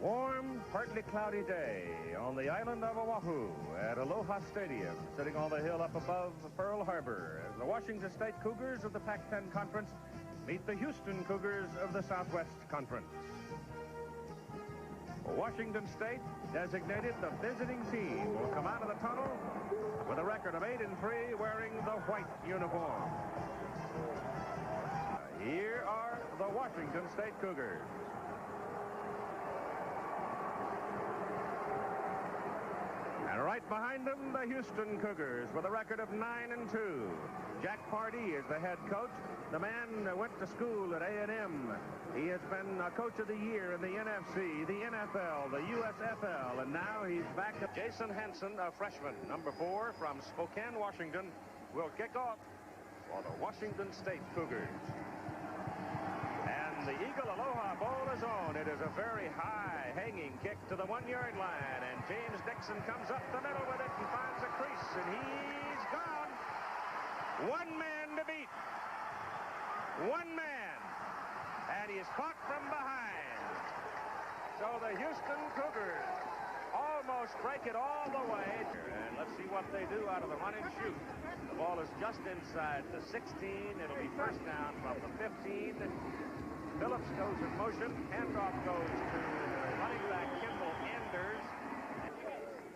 Warm, partly cloudy day on the island of Oahu at Aloha Stadium, sitting on the hill up above Pearl Harbor, as the Washington State Cougars of the Pac-10 Conference meet the Houston Cougars of the Southwest Conference. Washington State, designated the visiting team, will come out of the tunnel with a record of 8-3, wearing the white uniform. Here are the Washington State Cougars. And right behind them, the Houston Cougars with a record of 9-2. Jack Pardee is the head coach. The man went to school at A&M. He has been a coach of the year in the NFC, the NFL, the USFL, and now he's back. Jason Henson, a freshman, number 4 from Spokane, Washington, will kick off for the Washington State Cougars. And the Eagle Aloha ball is on. It is a very high hanging kick to the 1-yard line, and James Dixon comes up the middle with it and finds a crease, and he's gone. One man to beat. One man. And he's caught from behind. So the Houston Cougars almost break it all the way. And let's see what they do out of the run and shoot. The ball is just inside the 16. It'll be first down from the 15. Phillips goes in motion. Handoff goes to running back Kimball Anders.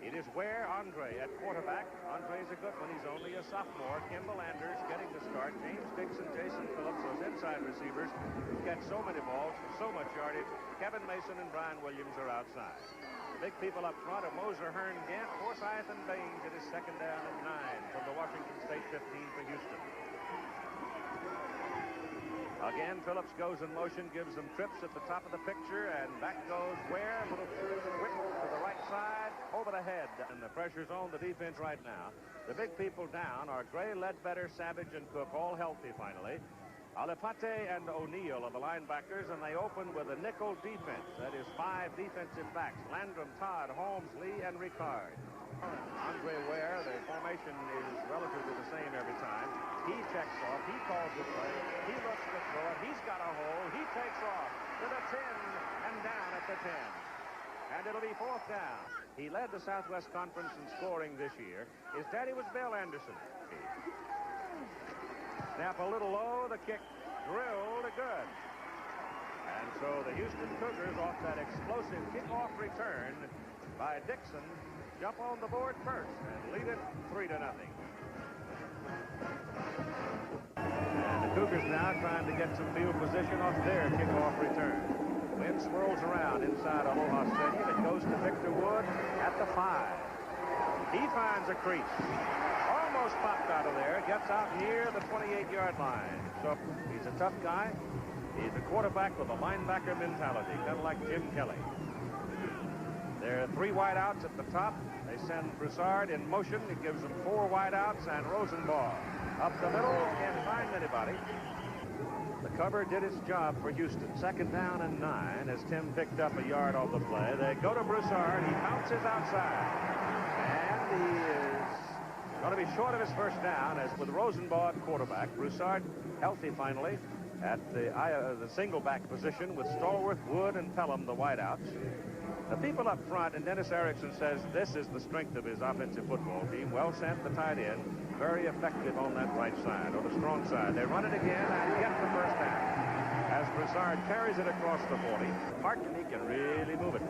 It is Ware Andre at quarterback. Andre's a good one. He's only a sophomore. Kimball Anders getting the start. James Dixon, Jason Phillips, those inside receivers who catch so many balls for so much yardage. Kevin Mason and Brian Williams are outside. The big people up front are Moser, Hearn, Gant, Forsyth, and Baines. It is second down and 9 from the Washington State 15 for Houston. Again, Phillips goes in motion, gives them trips at the top of the picture, and back goes Ware. A little quick to the right side, over the head. And the pressure's on the defense right now. The big people down are Gray, Ledbetter, Savage, and Cook, all healthy finally. Alipate and O'Neill are the linebackers, and they open with a nickel defense. That is 5 defensive backs: Landrum, Todd, Holmes, Lee, and Ricard. Andre Ware, the formation is relatively the same every time. He checks off, he calls the play, he looks to throw it, he's got a hole, he takes off to the 10 and down at the 10. And it'll be 4th down. He led the Southwest Conference in scoring this year. His daddy was Bill Anderson. Snap a little low, the kick drilled good. And so the Houston Cougars, off that explosive kickoff return by Dixon, jump on the board first and lead it 3-0. And the Cougars now trying to get some field position off their kickoff return. Wind swirls around inside Aloha Stadium. It goes to Victor Wood at the 5. He finds a crease. Almost popped out of there. Gets out near the 28-yard line. So he's a tough guy. He's a quarterback with a linebacker mentality, kind of like Jim Kelly. There are 3 wideouts at the top. They send Broussard in motion. He gives them 4 wideouts, and Rosenbaugh up the middle. Can't find anybody. The cover did its job for Houston. Second down and 9 as Tim picked up a yard on the play. They go to Broussard. He bounces outside. And he is going to be short of his first down, as with Rosenbaugh at quarterback. Broussard healthy finally at the single back position with Stallworth, Wood, and Pelham, the wideouts. The people up front, and Dennis Erickson says this is the strength of his offensive football team. Well sent, the tight end, very effective on that right side, or the strong side. They run it again and get the first down. As Broussard carries it across the 40, Martini can really move it.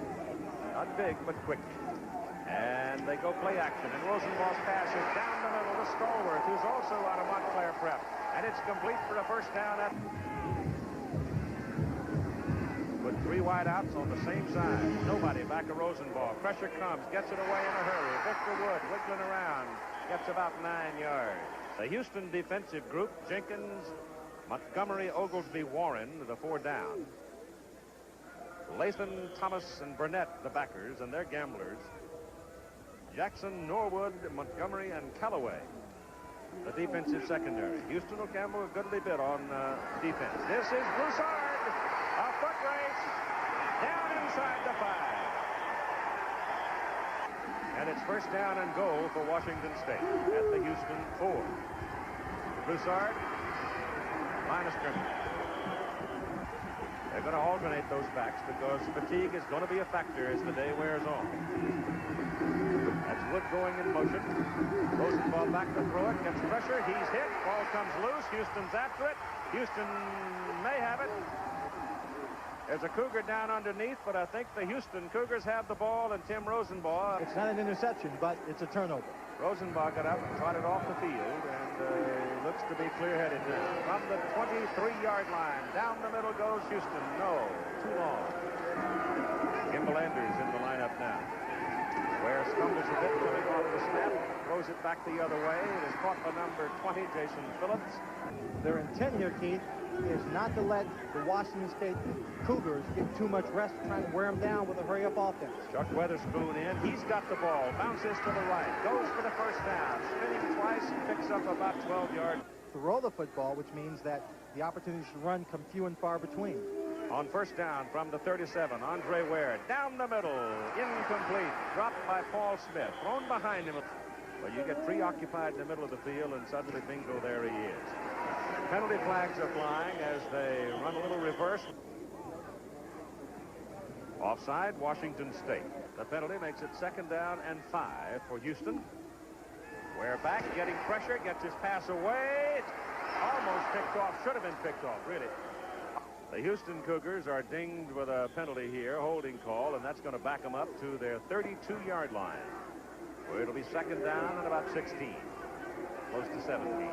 Not big, but quick. And they go play action, and Rosenbaugh's pass is down the middle to Stallworth, who's also out of Montclair prep. And it's complete for a first down at... With 3 wideouts on the same side. Nobody back of Rosenbaugh. Pressure comes, gets it away in a hurry. Victor Wood wiggling around, gets about 9 yards. The Houston defensive group: Jenkins, Montgomery, Oglesby, Warren, the 4 down. Lathan, Thomas, and Burnett, the backers, and they're gamblers. Jackson, Norwood, Montgomery, and Callaway, the defensive secondary. Houston will gamble a goodly bit on defense. This is Broussard. A foot race down inside the 5. And it's first down and goal for Washington State at the Houston 4. Broussard, line of scrimmage. They're going to alternate those backs because fatigue is going to be a factor as the day wears on. That's Wood going in motion. Rosenball back to throw it. Gets pressure. He's hit. Ball comes loose. Houston's after it. Houston may have it. There's a Cougar down underneath, but I think the Houston Cougars have the ball, and Tim Rosenball. It's not an interception, but it's a turnover. Rosenbach got up and trotted off the field, and looks to be clear-headed now. From the 23-yard line, down the middle goes Houston. No, too long. Kimball Anders in the lineup now. Ware stumbles a bit coming off the snap, throws it back the other way. It is caught by number 20, Jason Phillips. Their intent here, Keith, is not to let the Washington State Cougars get too much rest, trying to wear them down with a hurry-up offense. Chuck Weatherspoon in. He's got the ball. Bounces to the right. Goes for the first down. Spinning twice. Picks up about 12 yards. Throw the football, which means that the opportunities to run come few and far between. On first down from the 37, Andre Ware down the middle. Incomplete. Dropped by Paul Smith. Thrown behind him. Well, you get preoccupied in the middle of the field, and suddenly, bingo, there he is. Penalty flags are flying as they run a little reverse. Offside, Washington State. The penalty makes it 2nd down and 5 for Houston. Ware back, getting pressure, gets his pass away. Almost picked off, should have been picked off, really. The Houston Cougars are dinged with a penalty here, holding call, and that's going to back them up to their 32-yard line, where it'll be 2nd down and about 16, close to 17.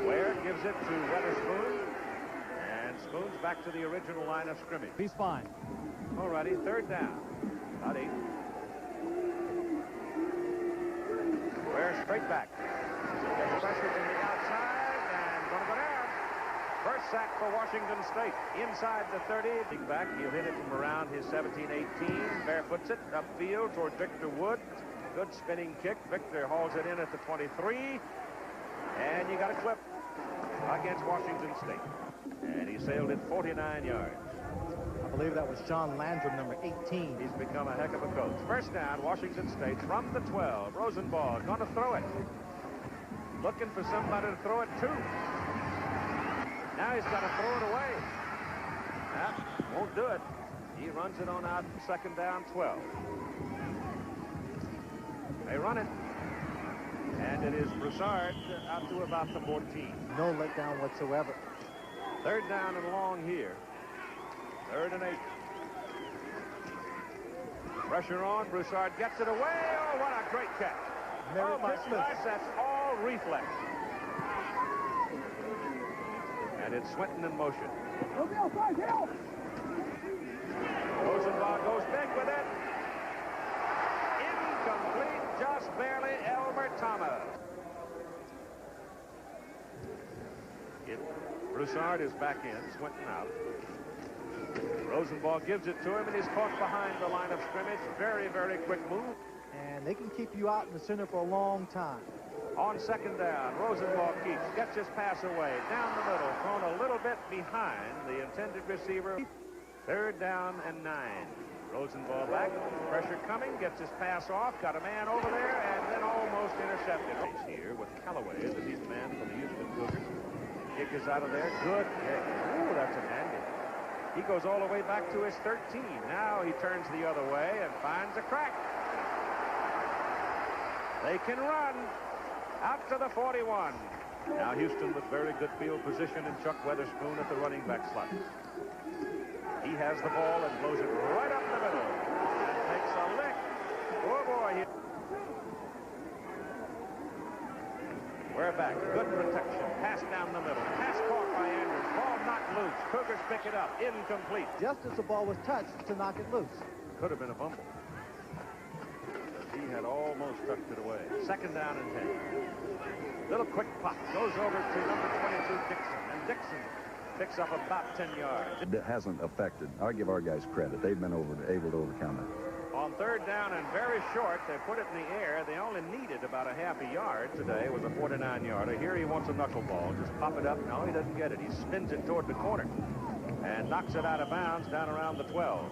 Ware gives it to Weatherspoon, and Spoon's back to the original line of scrimmage. He's fine. All righty, 3rd down, about 8. Ware straight back. Gets pressure from the outside, and going to go down. First sack for Washington State. Inside the 30. Big back, he'll hit it from around his 17-18. Barefoots it upfield toward Victor Wood. Good spinning kick. Victor hauls it in at the 23. And you got a clip against Washington State. And he sailed it 49 yards. I believe that was John Landrum, number 18. He's become a heck of a coach. First down, Washington State from the 12. Rosenball going to throw it. Looking for somebody to throw it to. Now he's got to throw it away. That won't do it. He runs it on out, 2nd down, 12. They run it. And it is Broussard out to about the 14. No letdown whatsoever. 3rd down and long here. 3rd and 8. Pressure on. Broussard gets it away. Oh, what a great catch. Merry my Christmas. gosh, that's all reflex. And it's Swinton in motion. Rosenbach goes big with it. Incomplete, just barely. Elmer Thomas. Broussard is back in. Swinton out. Rosenball gives it to him, and he's caught behind the line of scrimmage. Very, very quick move. And they can keep you out in the center for a long time. On 2nd down, Rosenball keeps, gets his pass away, down the middle, thrown a little bit behind the intended receiver. 3rd down and 9. Rosenball back, pressure coming, gets his pass off, got a man over there, and then almost intercepted. Here with Callaway, the deep man for the Houston Cougars. Kick is out of there, good kick. Ooh, that's a handy. He goes all the way back to his 13. Now he turns the other way and finds a crack. They can run out to the 41. Now Houston with very good field position, and Chuck Weatherspoon at the running back slot. He has the ball and blows it right up the middle. And takes a lick. Oh boy. We're back. Good protection. Pass down the middle. Pass caught by Andrews. Ball knocked loose. Cougars pick it up. Incomplete. Just as the ball was touched to knock it loose. Could have been a fumble. He had almost tucked it away. 2nd down and 10. Little quick pop. Goes over to number 22, Dixon. And Dixon picks up about 10 yards. It hasn't affected. I'll give our guys credit. They've been able to overcome it. On 3rd down and very short, they put it in the air. They only needed about a half a yard today. It was a 49-yarder. Here he wants a knuckleball. Just pop it up. No, he doesn't get it. He spins it toward the corner and knocks it out of bounds down around the 12.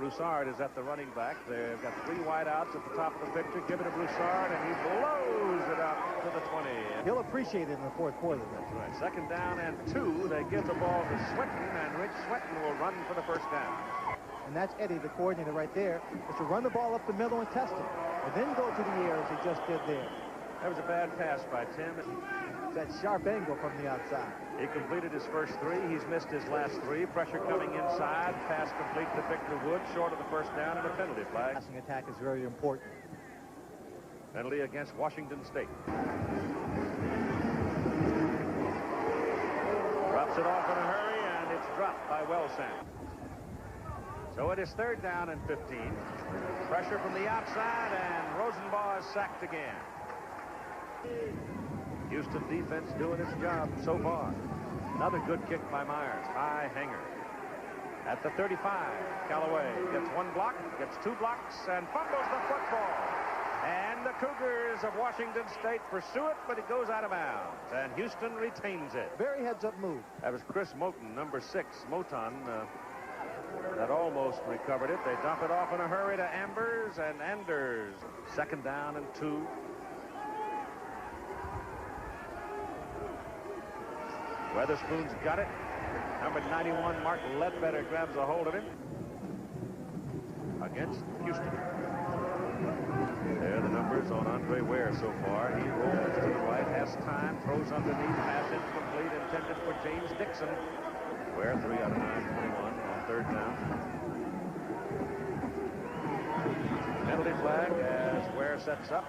Broussard is at the running back. They've got 3 wideouts at the top of the picture. Give it to Broussard, and he blows it up to the 20. He'll appreciate it in the fourth quarter. That's right. Second down and 2. They give the ball to Swinton, and Rich Swinton will run for the first down. And that's Eddie, the coordinator right there, is to run the ball up the middle and test it, and then go to the air as he just did there. That was a bad pass by Tim. That sharp angle from the outside. He completed his first 3. He's missed his last 3. Pressure coming inside. Pass complete to Victor Wood, short of the first down, and a penalty flag. Passing attack is very important. Penalty against Washington State. Drops it off in a hurry, and it's dropped by Wellsand. So it is 3rd down and 15. Pressure from the outside, and Rosenbaugh is sacked again. Houston defense doing its job so far. Another good kick by Myers. High hanger. At the 35, Callaway gets 1 block, gets 2 blocks, and fumbles the football. And the Cougars of Washington State pursue it, but it goes out of bounds. And Houston retains it. Very heads-up move. That was Chris Moton, number 6. Moton that almost recovered it. They dump it off in a hurry to Ambers, and Anders. 2nd down and 2. Weatherspoon's got it. Number 91, Mark Ledbetter, grabs a hold of him. Against Houston. There are the numbers on Andre Ware so far. He rolls to the right, has time, throws underneath, pass incomplete, intended for James Dixon. Ware 3 out of 9, 21 on 3rd down. Penalty flag as Ware sets up.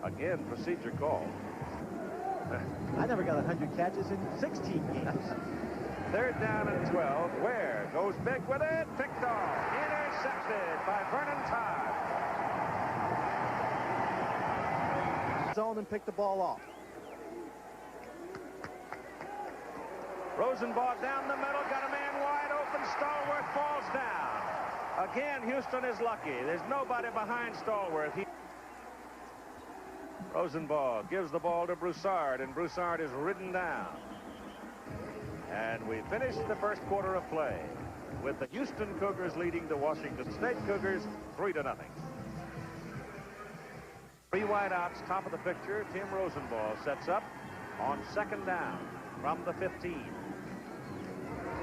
Again, procedure call. I never got 100 catches in 16 games. 3rd down and 12. Ware goes big with it. Picked off. Intercepted by Vernon Todd. Zone and pick the ball off. Rosenbaugh down the middle. Got a man wide open. Stallworth falls down. Again, Houston is lucky. There's nobody behind Stallworth. Rosenbaugh gives the ball to Broussard, and Broussard is ridden down. And we finish the first quarter of play with the Houston Cougars leading the Washington State Cougars 3-0. 3 wideouts, top of the picture. Tim Rosenbaugh sets up on 2nd down from the 15.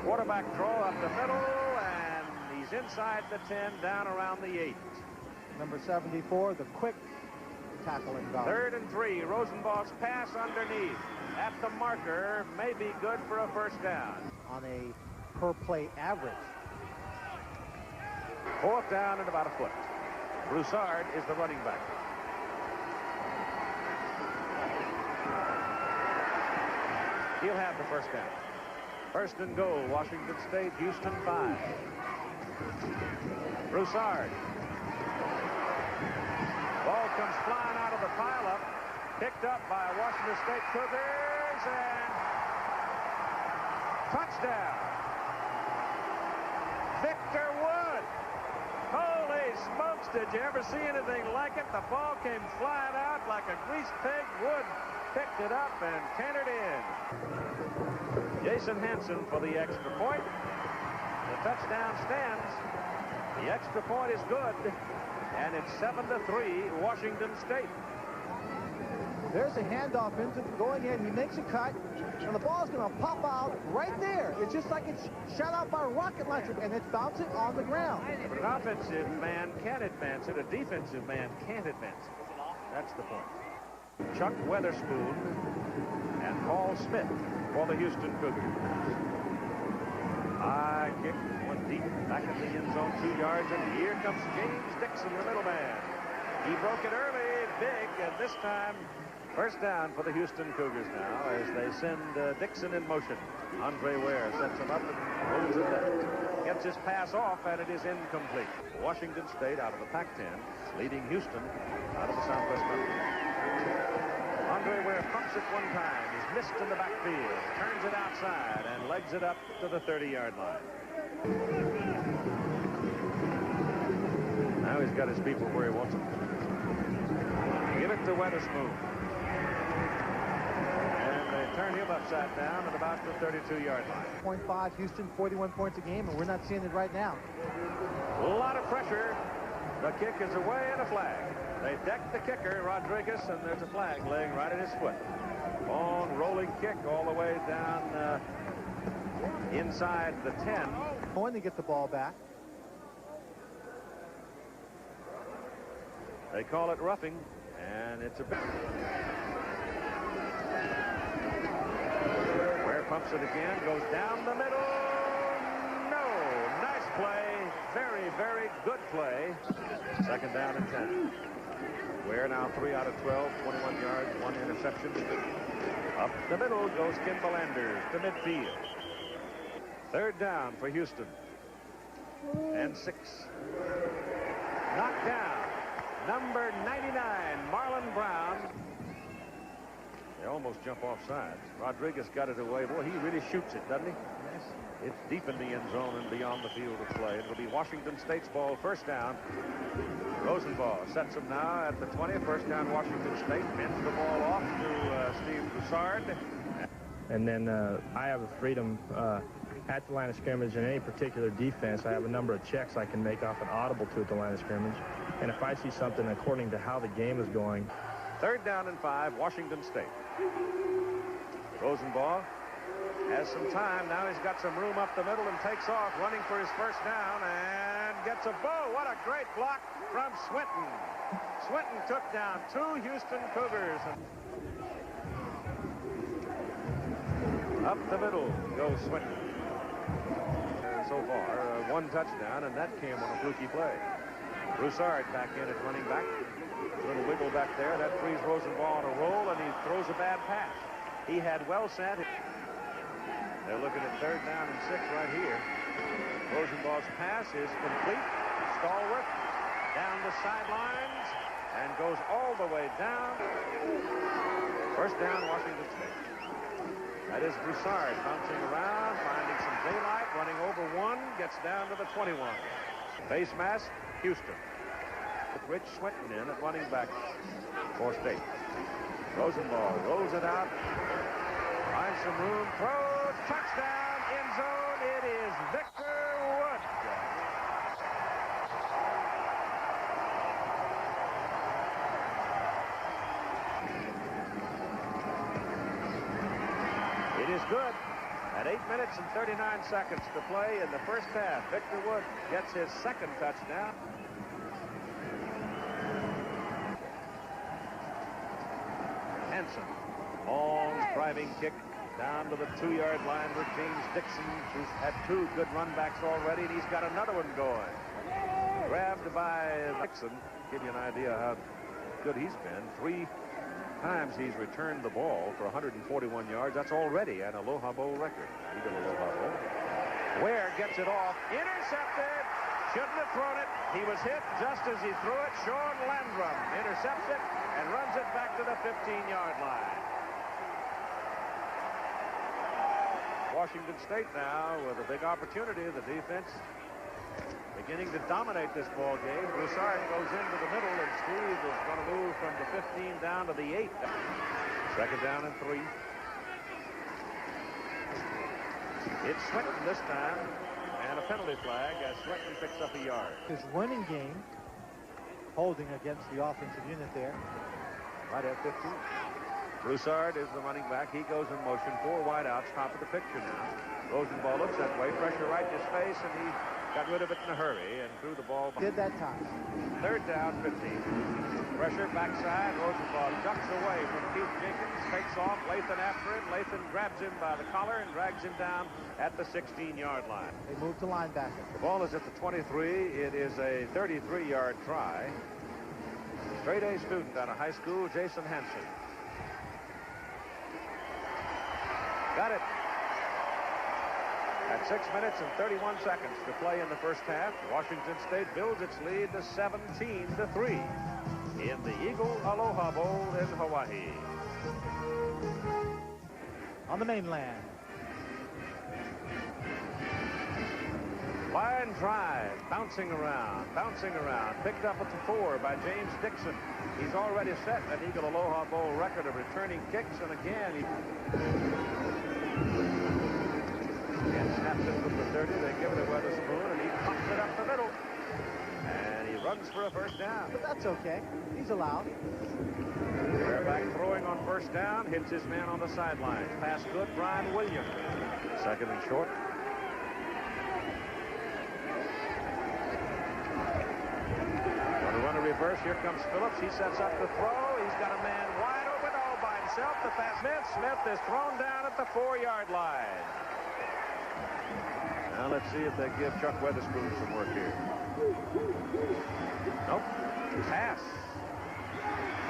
Quarterback throw up the middle, and he's inside the 10, down around the 8. Number 74, the quick tackling guard. 3rd and 3. Rosenbaugh's pass underneath at the marker may be good for a first down. On a per-play average. 4th down and about a foot. Broussard is the running back. He'll have the first down. 1st and goal, Washington State, Houston 5. Broussard. Ball comes flying out of the pileup, picked up by Washington State Cougars, and touchdown. Victor Wood. Holy smokes, did you ever see anything like it? The ball came flying out like a greased pig. Wood picked it up and cantered in. Jason Hansen for the extra point. The touchdown stands. The extra point is good. And it's 7-3, Washington State. There's a handoff into going in. He makes a cut, and the ball's going to pop out right there. It's just like it's shot out by a rocket launcher, and it's bouncing on the ground. But an offensive man can't advance it. A defensive man can't advance it. That's the point. Chuck Weatherspoon and Paul Smith for the Houston Cougars. High kick, one deep, back in the end zone, 2 yards, and here comes James Dixon, the middleman. He broke it early, big, and this time, first down for the Houston Cougars now as they send Dixon in motion. Andre Ware sets him up and rolls it left. Gets his pass off, and it is incomplete. Washington State out of the Pac-10, leading Houston out of the Southwest Country. Andre Ware pumps it one time. He's missed in the backfield. Turns it outside and legs it up to the 30-yard line. Now he's got his people where he wants them. Give it to Weatherspoon. And they turn him upside down at about the 32-yard line. 0.5, Houston 41 points a game, and we're not seeing it right now. A lot of pressure. The kick is away and a flag. They deck the kicker, Rodriguez, and there's a flag laying right at his foot. Long rolling kick all the way down inside the 10. Going to get the ball back. They call it roughing, and it's a bit. Ware pumps it again, goes down the middle. No, nice play. Very, very good play. Second down and 10. Ware now 3 out of 12, 21 yards, 1 interception. Up the middle goes Kimball Anders to midfield. Third down for Houston. And 6. Knocked down. Number 99, Marlon Brown. They almost jump off sides. Rodriguez got it away. Boy, he really shoots it, doesn't he? Yes. It's deep in the end zone and beyond the field of play. It'll be Washington State's ball, first down. Rosenball sets him now at the 20. First down, Washington State. Bends the ball off to Steve Broussard. And then I have a freedom at the line of scrimmage in any particular defense. I have a number of checks I can make off an audible to at the line of scrimmage. And if I see something according to how the game is going. Third down and 5, Washington State. Rosenball has some time. Now he's got some room up the middle and takes off, running for his first down, and gets a bow. What a great block from Swinton. Swinton took down 2 Houston Cougars. Up the middle goes Swinton. So far, 1 touchdown, and that came on a fluky play. Broussard back in at running back. A little wiggle back there. That frees Rosenball on a roll, and he throws a bad pass. He had well sent. They're looking at third down and 6 right here. Rosenball's pass is complete. Stallworth down the sidelines and goes all the way down. First down, Washington State. That is Broussard bouncing around, finding some daylight, running over 1, gets down to the 21. Face mask, Houston. With Rich Swinton in at running back for State. Rosenball rolls it out, finds some room, throws, touchdown, end zone. It is Victor Wood. It is good. At 8 minutes and 39 seconds to play in the first half, Victor Wood gets his second touchdown. Hanson, long driving kick down to the 2-yard line with James Dixon, who's had 2 good runbacks already, and he's got another one going. Grabbed by Dixon. Give you an idea how good he's been. 3 times he's returned the ball for 141 yards. That's already an Aloha Bowl record. Aloha Bowl. Ware gets it off. Intercepted. Shouldn't have thrown it. He was hit just as he threw it. Sean Landrum intercepts it and runs it back to the 15-yard line. Washington State now with a big opportunity. The defense beginning to dominate this ball game. Broussard goes into the middle, and Steve is going to move from the 15 down to the 8. Second down and 3. It's Swinton this time, and a penalty flag as Swinton picks up a yard. His running game, holding against the offensive unit there. Right at 15. Broussard is the running back. He goes in motion. 4 wideouts, top of the picture now. Rosenball looks that way. Pressure right in his face, and he got rid of it in a hurry and threw the ball. Did that time. Third down, 15. Pressure backside. Rosenball ducks away from Keith Jenkins. Takes off. Lathan after him. Lathan grabs him by the collar and drags him down at the 16-yard line. They move to linebacker. The ball is at the 23. It is a 33-yard try. Straight A student out of high school, Jason Hansen. Got it. At 6 minutes and 31 seconds to play in the first half, Washington State builds its lead to 17-3 in the Eagle Aloha Bowl in Hawaii. On the mainland. Line drive, bouncing around, picked up at the 4 by James Dixon. He's already set an Eagle Aloha Bowl record of returning kicks, and again, he snaps it from the 30. They give it to Weatherspoon, and he pumps it up the middle. And he runs for a first down. But that's okay. He's allowed. Bareback throwing on first down, hits his man on the sidelines. Pass good, Brian Williams. Second and short. On the run of reverse, here comes Phillips. He sets up the throw. He's got a man wide open all by himself. The pass. Smith is thrown down at the 4-yard line. Now let's see if they give Chuck Weatherspoon some work here. Nope. Pass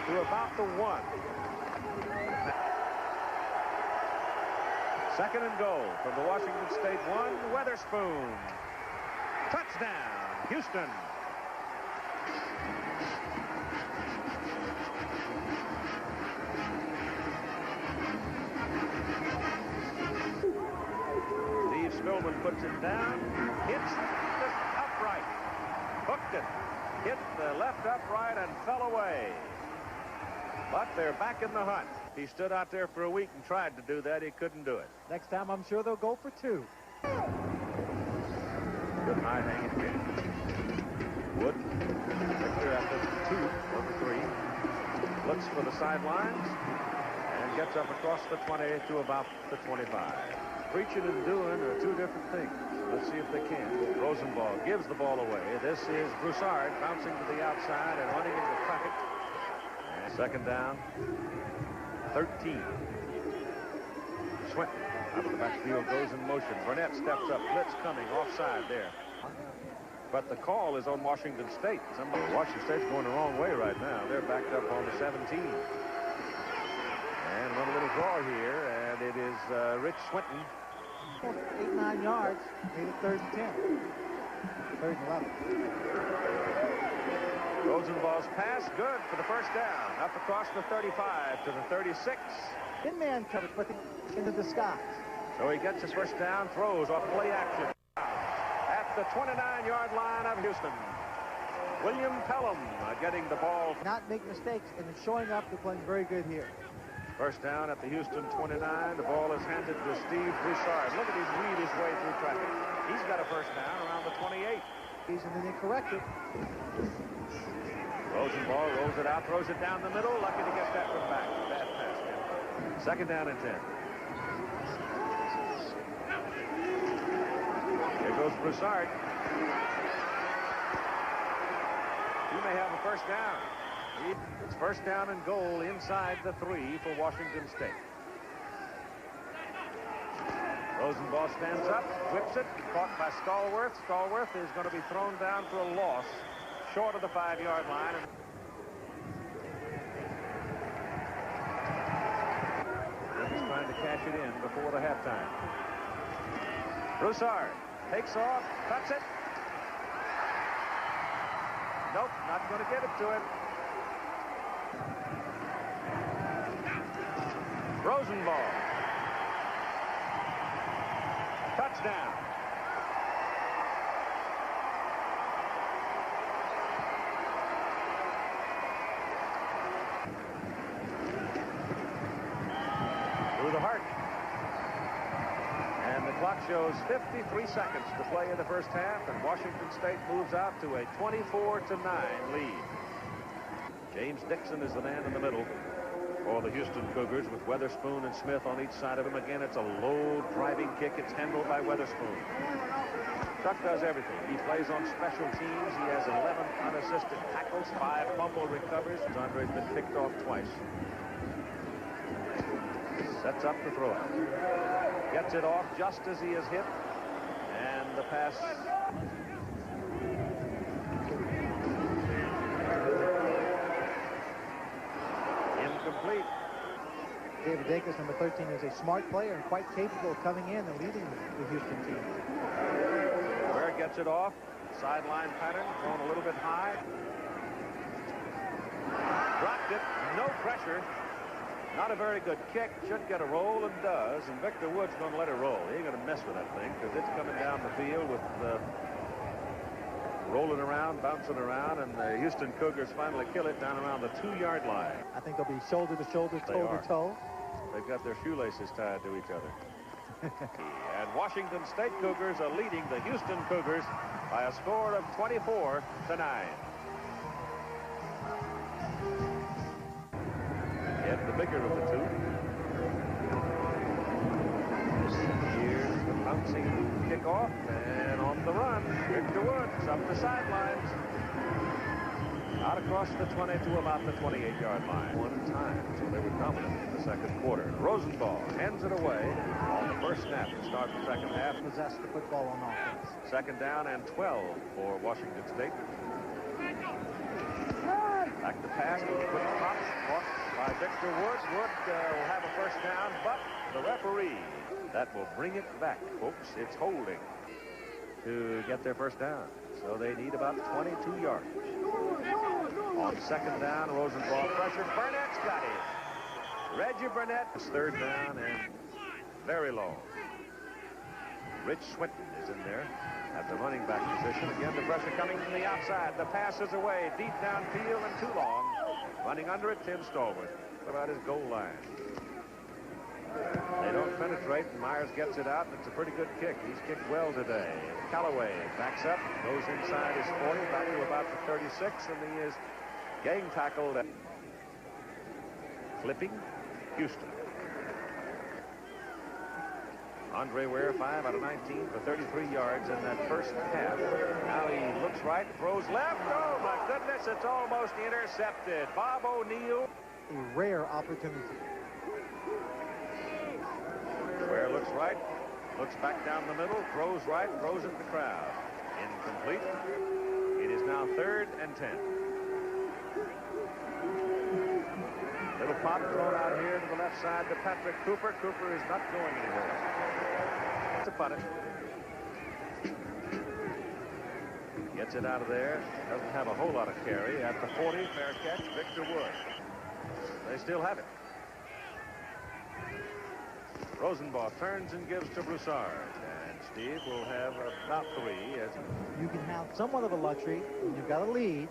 to about the 1. Second and goal from the Washington State 1. Weatherspoon. Touchdown, Houston. Steve Spillman puts it down, hits the upright, hooked it, hit the left upright and fell away. But they're back in the hunt. He stood out there for a week and tried to do that. He couldn't do it. Next time, I'm sure they'll go for 2. Good high hanging kick. Wood. Victor at the 2 or the 3. Looks for the sidelines and gets up across the 20 to about the 25. Preaching and doing are two different things. Let's see if they can. Rosenball gives the ball away. This is Broussard bouncing to the outside and running into traffic. And second down. 13. Swinton out of the backfield goes in motion. Burnett steps up. Blitz coming offside there. But the call is on Washington State. Washington State's going the wrong way right now. They're backed up on the 17. And run a little draw here, and it is Rich Swinton. 8-9 yards. Made it 3rd and 10. 3rd and 11. Rosenball's pass, good for the first down. Up across the 35 to the 36. Thin man coverage, but into the sky. So he gets his first down, throws off play action. At the 29-yard line of Houston. William Pelham getting the ball. Not make mistakes, and it's showing up. They're playing very good here. First down at the Houston 29. The ball is handed to Steve Broussard. Look at his weed his way through traffic. He's got a first down around the 28. And then they correct it. Rosenball rolls it out, throws it down the middle. Lucky to get that one back. Bad pass. Second down and 10. Here goes Broussard. He may have a first down. It's first down and goal inside the 3 for Washington State. Rosenball stands up, whips it, caught by Stallworth. Stallworth is going to be thrown down for a loss short of the 5-yard line. He's trying to cash it in before the halftime. Broussard takes off, cuts it. Nope, not going to give it to him. Rosenball. Touchdown. Through the heart. And the clock shows 53 seconds to play in the first half, and Washington State moves out to a 24-9 lead. James Dixon is the man in the middle for the Houston Cougars, with Weatherspoon and Smith on each side of him. Again, it's a low driving kick. It's handled by Weatherspoon. Chuck does everything. He plays on special teams. He has 11 unassisted tackles, 5 fumble recovers. Andre's been picked off twice. Sets up the throw. Gets it off just as he is hit. And the pass. Incomplete. David Dacus, number 13, is a smart player and quite capable of coming in and leading the Houston team. Ware gets it off. Sideline pattern, thrown a little bit high. Dropped it. No pressure. Not a very good kick. Should get a roll and does. And Victor Wood's going to let it roll. He ain't going to mess with that thing because it's coming down the field with rolling around, bouncing around, and the Houston Cougars finally kill it down around the 2-yard line. I think they'll be shoulder to shoulder, toe to toe. They've got their shoelaces tied to each other. And Washington State Cougars are leading the Houston Cougars by a score of 24-9. Yet the bigger of the two. Here's the bouncing kickoff, and on the run, Victor Woods up the sidelines. Out across the 20 to about the 28-yard line. One time, so they were dominant in the second quarter. Rosenball hands it away on the first snap to start the second half. Possess the football on offense. Second down and 12 for Washington State. Back to pass, quick pop, caught by Victor Woods. Wood will have a first down, but the referee, that will bring it back, folks. It's holding to get their first down. So they need about 22 yards. On second down, Rosenball pressure. Burnett's got it. Reggie Burnett is third down and very low. Rich Swinton is in there at the running back position. Again, the pressure coming from the outside. The pass is away. Deep downfield and too long. Running under it, Tim Stallworth. About his goal line. They don't penetrate, and Myers gets it out, and it's a pretty good kick. He's kicked well today. Callaway backs up, goes inside his 40, back to about the 36, and he is gang tackled. Flipping Houston. Andre Ware, 5 out of 19 for 33 yards in that first half. Now he looks right, throws left. Oh, my goodness, it's almost intercepted. Bob O'Neill. A rare opportunity. Ware looks right, looks back down the middle, throws right, throws at the crowd. Incomplete. It is now 3rd and 10. Little pop thrown out here to the left side to Patrick Cooper. Cooper is not going anywhere. It's a punt. Gets it out of there. Doesn't have a whole lot of carry. At the 40, fair catch, Victor Wood. They still have it. Rosenball turns and gives to Broussard. And Steve will have about 3. As you can have somewhat of a luxury when you've got a lead.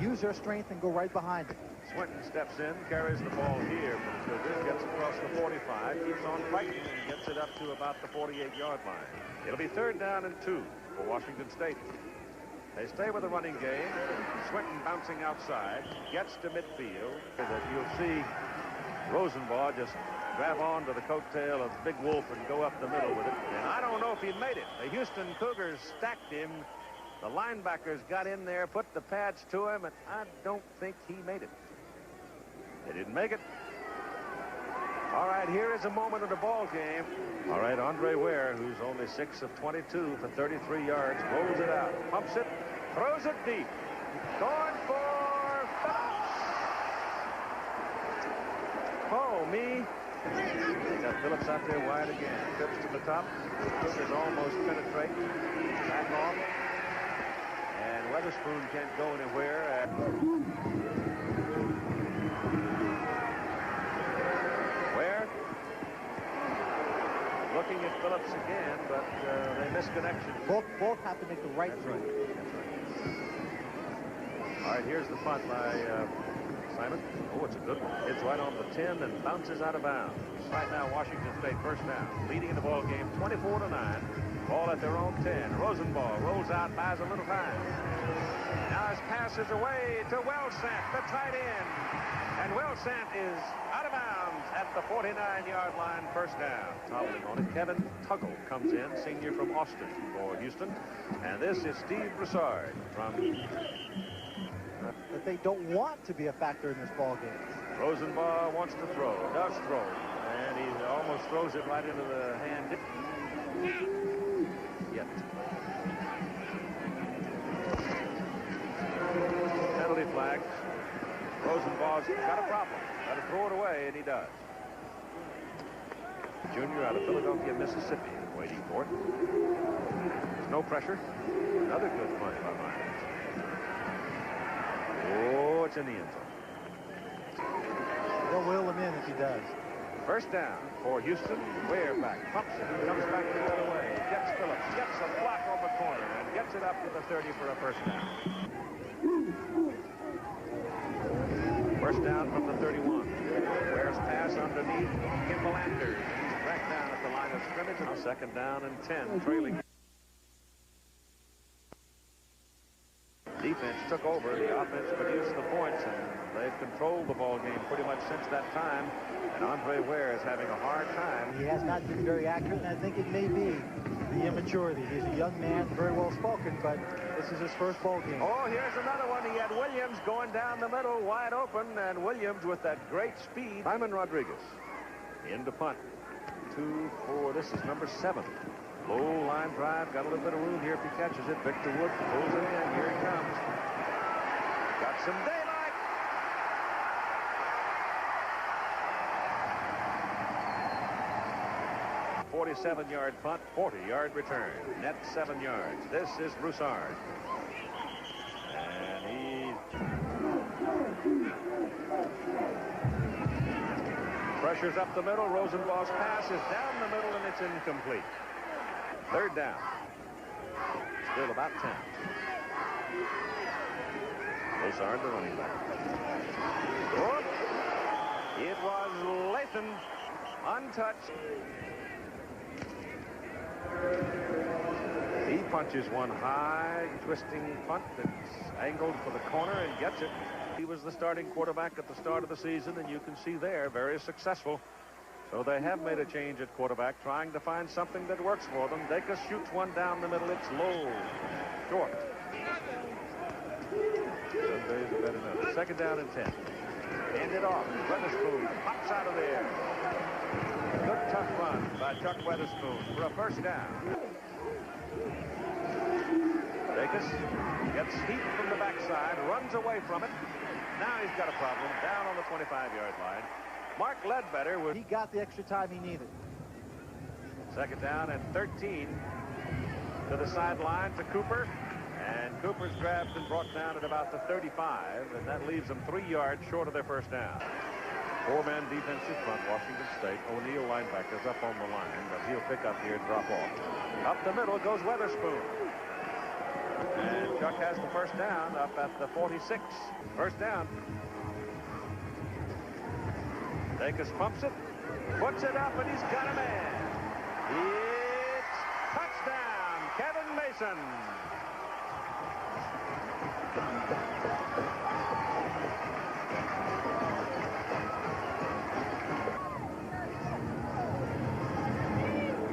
You use your strength and go right behind it. Swinton steps in, carries the ball here from Cougars, gets across the 45, keeps on fighting, and gets it up to about the 48-yard line. It'll be 3rd down and 2 for Washington State. They stay with the running game. Swinton bouncing outside, gets to midfield. You'll see Rosenball just grab on to the coattail of Big Wolf and go up the middle with it. And I don't know if he made it. The Houston Cougars stacked him. The linebackers got in there, put the pads to him, and I don't think he made it. They didn't make it. All right, here is a moment of the ball game. All right, Andre Ware, who's only 6 of 22 for 33 yards, rolls it out, pumps it, throws it deep. Going for Phillips. Oh, me. Got Phillips out there wide again. Trips to the top. Cougars almost penetrate. Back off. And Weatherspoon can't go anywhere. Ware looking at Phillips again, but they miss connection. Both have to make the right throw. All right, here's the punt by Simon. Oh, it's a good one. It's right on the 10 and bounces out of bounds. Right now, Washington State first down, leading in the ball game 24-9. Ball at their own 10. Rosenball rolls out, buys a little time. Now his pass is away to Wellsant, the tight end. And Wellsant is out of bounds at the 49-yard line, first down. Toppling on it, Kevin Tuggle comes in, senior from Austin for Houston. And this is Steve Broussard from... that they don't want to be a factor in this ball game. Rosenball wants to throw, does throw, and he almost throws it right into the hand. Yet. Penalty flag. Rosenball's got a problem. Got to throw it away, and he does. Junior out of Philadelphia, Mississippi, waiting for it. There's no pressure. Another good play by Myers. Oh, it's in the end zone. They'll wheel him in if he does. First down for Houston. Ware back, pumps it, comes back the other way. Gets Phillips, gets a block on the corner, and gets it up to the 30 for a first down. First down from the 31. Ware's pass underneath Kimball Anders. He's back down at the line of scrimmage. Now second down and 10, trailing. Defense took over. The offense produced the points, and they've controlled the ball game pretty much since that time. And Andre Ware is having a hard time. He has not been very accurate, and I think it may be the immaturity. He's a young man, very well spoken, but this is his first ball game. Oh, here's another one. He had Williams going down the middle, wide open, and Williams with that great speed. Simon Rodriguez in to punt. 2-4. This is number 7. Low line drive. Got a little bit of room here if he catches it. Victor Wood pulls it in. Here he comes. Got some daylight. 47-yard punt, 40-yard return. Net 7 yards. This is Broussard. And he pressures up the middle. Rosenbaugh's pass is down the middle, and it's incomplete. Third down. Still about 10. Broussard, the running back. Oh, it was Lathan, untouched. He punches one high, twisting punt that's angled for the corner and gets it. He was the starting quarterback at the start of the season, and you can see there, very successful. So they have made a change at quarterback, trying to find something that works for them. Dacus shoots one down the middle. It's low, short. Some days are better than others. Second down and 10. Ended off. Weatherspoon pops out of there. Good tough run by Chuck Weatherspoon for a first down. Dacus gets heat from the backside, runs away from it. Now he's got a problem down on the 25-yard line. Mark Ledbetter was... He got the extra time he needed. Second down and 13 to the sideline to Cooper. And Cooper's grabbed and brought down at about the 35, and that leaves them 3 yards short of their first down. 4-man defensive front, Washington State. O'Neal linebackers up on the line, but he'll pick up here and drop off. Up the middle goes Weatherspoon. And Chuck has the first down up at the 46. First down. Dacus pumps it, puts it up, and he's got a man. It's touchdown, Kevin Mason.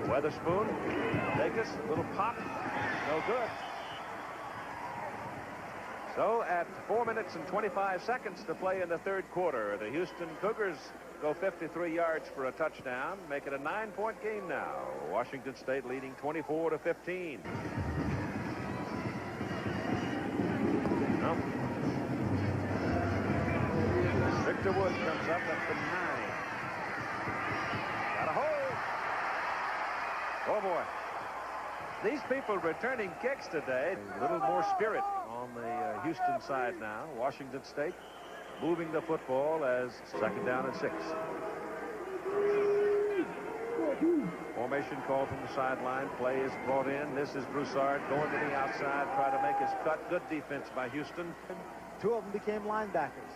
Weatherspoon, Dacus, little pop, no good. So at 4 minutes and 25 seconds to play in the third quarter, the Houston Cougars go 53 yards for a touchdown, make it a 9-point game now. Washington State leading 24-15. No. Victor Wood comes up at the 9. Got a hold. Oh boy. These people returning kicks today. A little more spirit on the Houston side now. Washington State moving the football as second down and 6. Formation call from the sideline. Play is brought in. This is Broussard going to the outside, try to make his cut. Good defense by Houston. 2 of them became linebackers.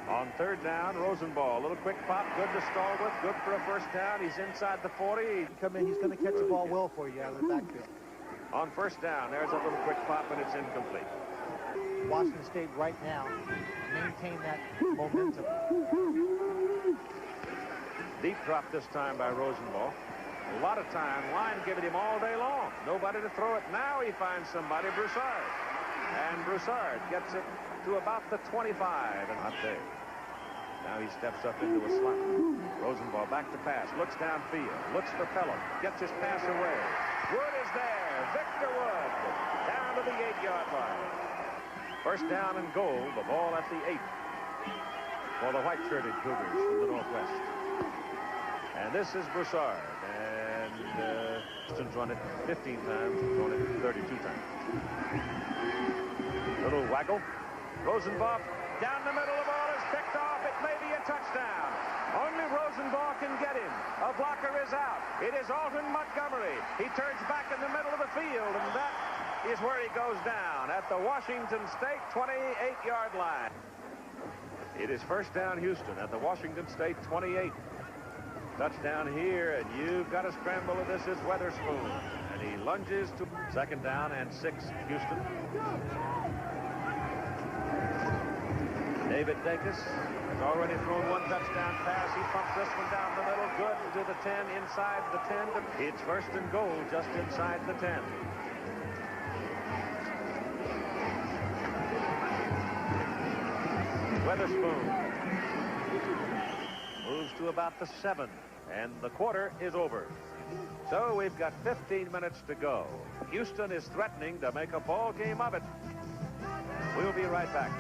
On third down, Rosenbaugh. A little quick pop, good to start with. Good for a first down. He's inside the 40. Come in, he's going to catch the ball well for you out of the backfield. On first down, there's a little quick pop, and it's incomplete. Washington State right now maintain that momentum. Deep drop this time by Rosenbaugh. A lot of time. Line giving him all day long. Nobody to throw it. Now he finds somebody, Broussard. And Broussard gets it to about the 25 and not there. Now he steps up into a slot. Rosenbaugh back to pass. Looks downfield. Looks for Pelham. Gets his pass away. Wood is there. Victor Wood down to the 8-yard line. First down and goal. The ball at the 8 for the white-shirted Cougars from the Northwest. And this is Broussard. And Houston's run it 15 times. Thrown it 32 times. Little waggle. Rosenbaugh down the middle. The ball is picked off. It may be a touchdown. Only Rosenball can get him. A blocker is out. It is Alton Montgomery. He turns back in the middle of the field, and that is where he goes down at the Washington State 28-yard line. It is first down Houston at the Washington State 28. Touchdown here, and you've got to scramble, and this is Weatherspoon. And he lunges to second down and 6, Houston. David Dacus has already thrown one touchdown pass. He pumps this one down the middle. Good to the 10, inside the 10. It's first and goal just inside the 10. Weatherspoon moves to about the 7, and the quarter is over. So we've got 15 minutes to go. Houston is threatening to make a ball game of it. We'll be right back.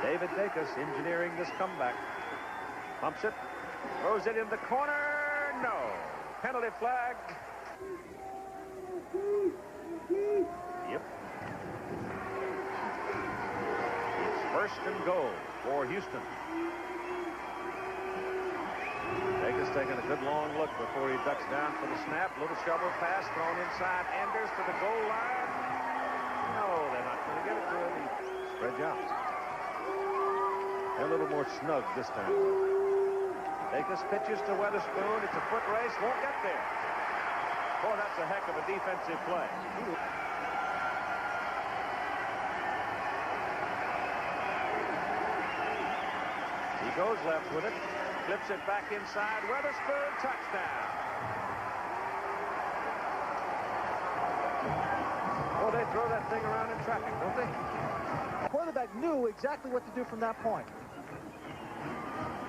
David Dacus engineering this comeback. Pumps it, throws it in the corner. No. Penalty flag. Yep. It's first and goal for Houston. Dacus taking a good long look before he ducks down for the snap. Little shovel pass thrown inside. Anders to the goal line. No, they're not going to get it to him. He spreads out. A little more snug this time. Dacus pitches to Weatherspoon. It's a foot race. Won't get there. Boy, that's a heck of a defensive play. He goes left with it. Flips it back inside. Weatherspoon, touchdown. Oh, they throw that thing around in traffic, don't they? The quarterback knew exactly what to do from that point.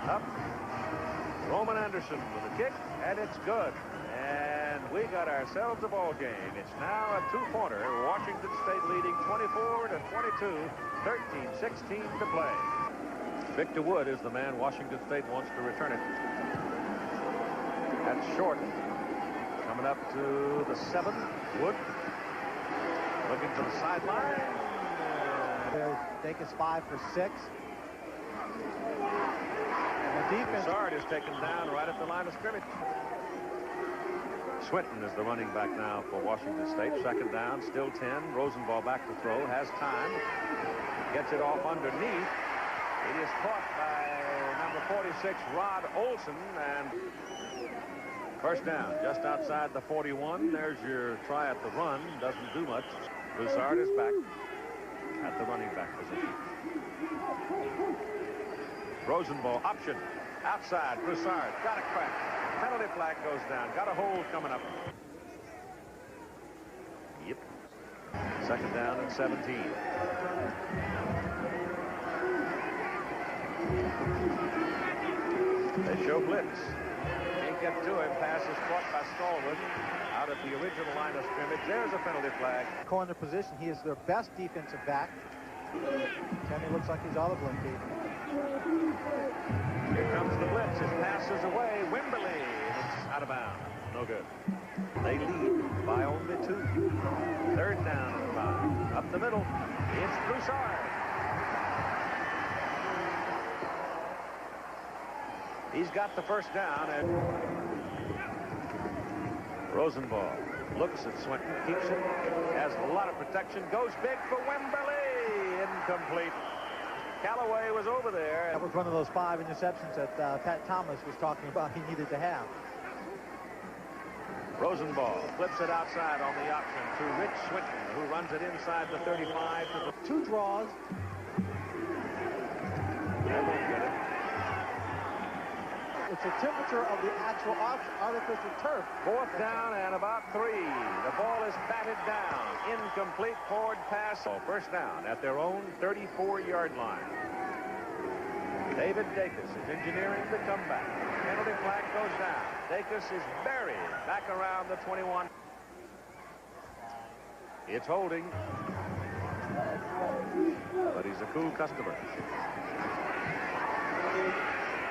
Up. Roman Anderson with a kick, and it's good. And we got ourselves a ball game. It's now a two-pointer. Washington State leading 24-22, 13-16 to play. Victor Wood is the man Washington State wants to return it. That's short. Coming up to the 7. Wood looking to the sideline. Dacus 5 for 6. And the defense. Broussard is taken down right at the line of scrimmage. Swinton is the running back now for Washington State. Second down, still 10. Rosenball back to throw, has time. Gets it off underneath. It is caught by number 46, Rod Olson, and first down, just outside the 41. There's your try at the run. Doesn't do much. Broussard is back at the running back position. Rosenball option outside. Broussard got a crack. Penalty flag goes down. Got a hold coming up. Yep. Second down and 17. They show blitz. Can't get to him. Pass is caught by Stallworth out at the original line of scrimmage. There's a penalty flag. Corner position. He is their best defensive back. Kenny looks like he's all of Lindy. Here comes the blitz. His pass is away. Wimberly. It's out of bounds. No good. They lead by only 2. Third down and 5. Up the middle. It's Broussard. He's got the first down, and Rosenball looks at Swinton, keeps it, has a lot of protection, goes big for Wimberly. Incomplete. Callaway was over there. That was one of those 5 interceptions that Pat Thomas was talking about he needed to have. Rosenball flips it outside on the option to Rich Swinton, who runs it inside the 35 to the 2 draws. They won't get it. It's the temperature of the actual artificial turf. Fourth down and about 3. The ball is batted down. Incomplete forward pass. First down at their own 34-yard line. David Dacus is engineering the comeback. Penalty flag goes down. Dacus is buried back around the 21. It's holding. But he's a cool customer.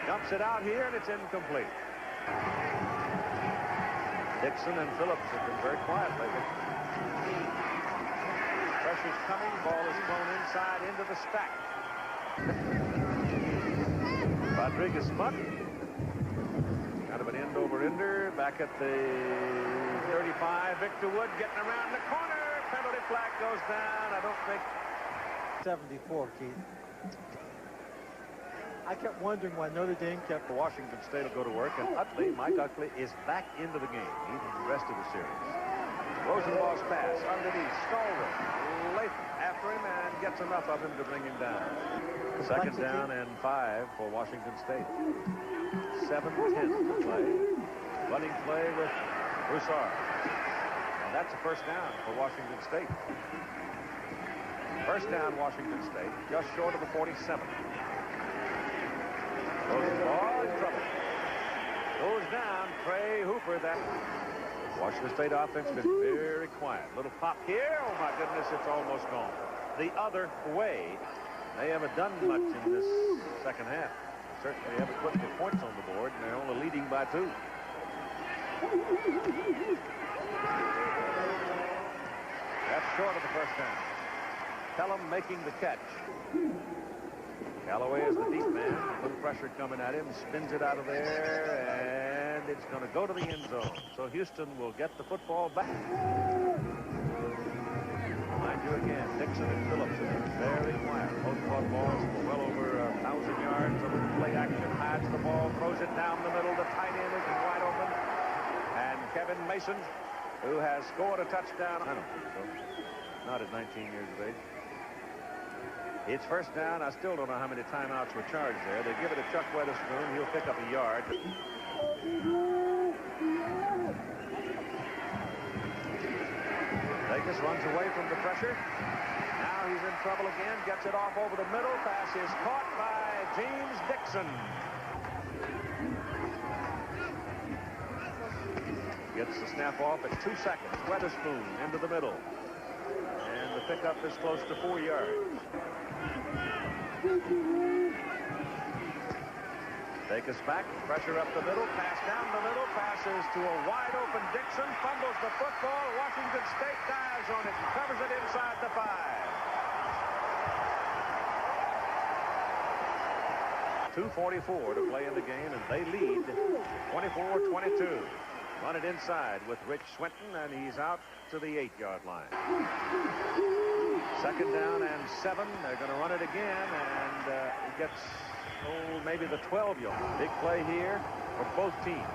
Dumps it out here, and it's incomplete. Dixon and Phillips have been very quiet lately. Pressure's coming. Ball is thrown inside into the stack. Rodriguez Mutt. Kind of an end-over-ender. Back at the 35. Victor Wood getting around the corner. Penalty flag goes down. I don't think. 74, Keith. I kept wondering why Notre Dame kept. Washington State will go to work, and Mike Utley is back into the game. He's the rest of the series. Rosenball's pass underneath. Stallworth. Latham after him and gets enough of him to bring him down. Second down and 5 for Washington State. 7:10 to play. Running play with Broussard. And that's a first down for Washington State. First down, Washington State, just short of the 47. Rosenball in trouble. Goes down. Trey Hooper. That Washington State offense been very quiet. Little pop here. Oh my goodness, it's almost gone. The other way. They haven't done much in this second half. Certainly haven't put the points on the board, and they're only leading by 2. That's short of the first down. Pelham making the catch. Callaway is the deep man. A little pressure coming at him. Spins it out of there, and it's going to go to the end zone. So Houston will get the football back. Mind you again, Dixon and Phillips have been very quiet. Both caught balls for well over 1,000 yards. A little play action, hides the ball, throws it down the middle. The tight end is wide open. And Kevin Mason, who has scored a touchdown. I don't think so. Not at 19 years of age. It's first down. I still don't know how many timeouts were charged there. They give it to Chuck Weatherspoon. He'll pick up a yard. Vegas runs away from the pressure. Now he's in trouble again. Gets it off over the middle. Pass is caught by James Dixon. Gets the snap off at 2 seconds. Weatherspoon into the middle. And the pickup is close to 4 yards. Vegas back, pressure up the middle, pass down the middle, passes to a wide open Dixon, fumbles the football. Washington State dives on it and covers it inside the 5. 2:44 to play in the game, and they lead 24-22. Run it inside with Rich Swinton, and he's out to the 8-yard line. Second down and 7. They're going to run it again, and he gets maybe the 12-yard. Big play here for both teams.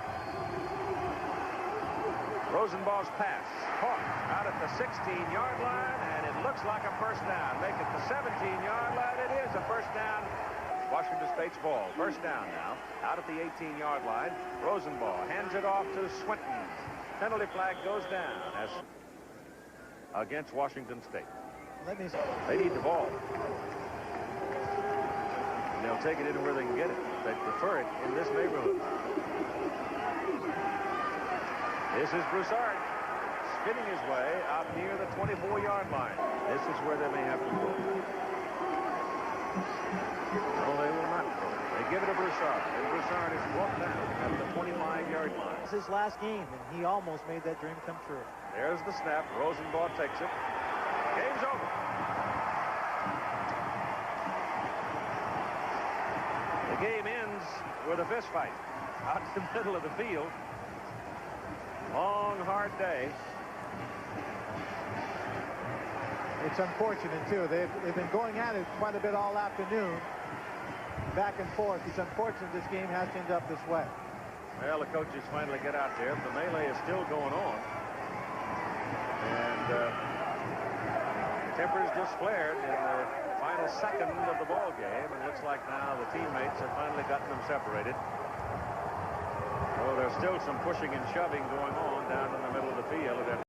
Rosenball's pass caught out at the 16-yard line, and it looks like a first down. Make it the 17-yard line. It is a first down. Washington State's ball. First down now. Out at the 18-yard line. Rosenball hands it off to Swinton. Penalty flag goes down as against Washington State. They need the ball. And they'll take it anywhere they can get it. They prefer it in this neighborhood. This is Broussard spinning his way out near the 24-yard line. This is where they may have to go. No, they will not go. They give it to Broussard, and Broussard is brought down at the 25-yard line. It's his last game, and he almost made that dream come true. There's the snap. Rosenball takes it. Game's over. The game ends with a fist fight out in the middle of the field. Long, hard day. It's unfortunate, too. They've been going at it quite a bit all afternoon, back and forth. It's unfortunate this game has to end up this way. Well, the coaches finally get out there. The melee is still going on. And tempers just flared in the final second of the ball game. And it looks like now the teammates have finally gotten them separated. Oh, there's still some pushing and shoving going on down in the middle of the field.